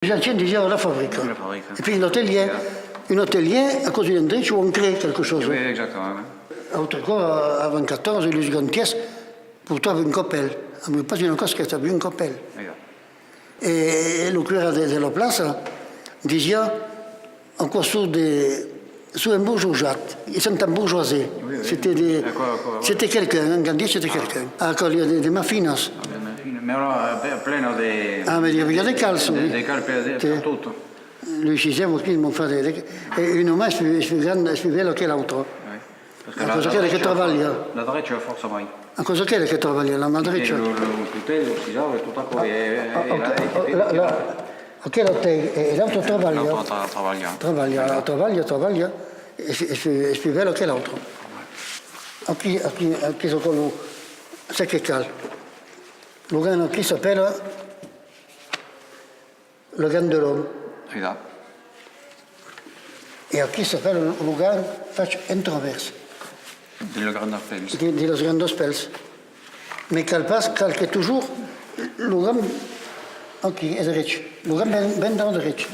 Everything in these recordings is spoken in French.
Les anciens disaient la fabrique. La fabrique. Et puis un hôtelier, à cause d'un drich, où on crée quelque chose. Oui, exactement. Autrefois, avant 14, les grandes pièces, pour toi, une coppelle. Pas une casquette, une coppelle. Et le curé de la place disait, encore sous un bourgeois, ils sont en bourgeoisie. Oui. C'était quelqu'un, un Gandhi, c'était quelqu'un. Ah, quand il y a des maffinas. Mais alors, plein de... Ah, mais il y a des calces, oui. Des calpes, per tutto. Lui disait, qui m'ont fait et une homme, je suis bello che l'altro. Perché A cosa che travaglia? La dreccia forza mai. A cosa che travaglia? La madreccia? Il coltello, si sa, tutto qua. E l'altro travaglia? L'altro Travaglia. E più bello che l'altro. Qui sono quello, sai che cal. Lugano qui s'appelle le Gan de l'Homme. Et qui s'appelle Lugano, faccio introverse. Delle grandi appelsi. Di los grandes pels. Mais calque toujours, Lugano, ok, è dritto. Lugano ben dans dritto.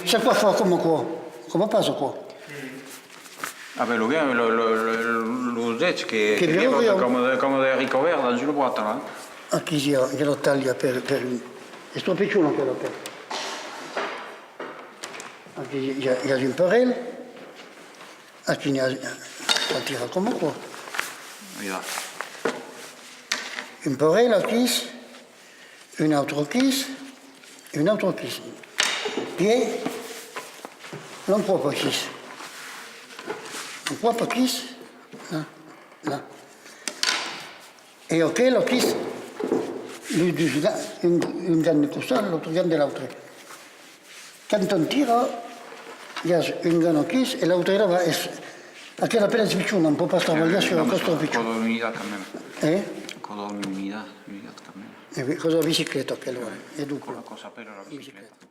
C'est quoi faire comme quoi? Come passa qua? Vabbè, lo zec che come ricovera dans une boîte là. Qui glielo taglia per è sto piccolo quello per. Qui il y a une parelle. Qui il y a on tira come quoi. Une parelle qui, une autre qui. Puis, l'un propre qui. Un propre qui, là. Et ok, le qui, une gagne comme ça, l'autre gagne de l'autre. Quand on tire, il y a une gagne qui et l'autre là va. A che la pena svicciona, un po' per travagliare sulla costa vicina. Con l'unità camminare. Con l'unità camminare. Cosa bicicletta che allora? E dunque. Con la cosa per la bicicletta.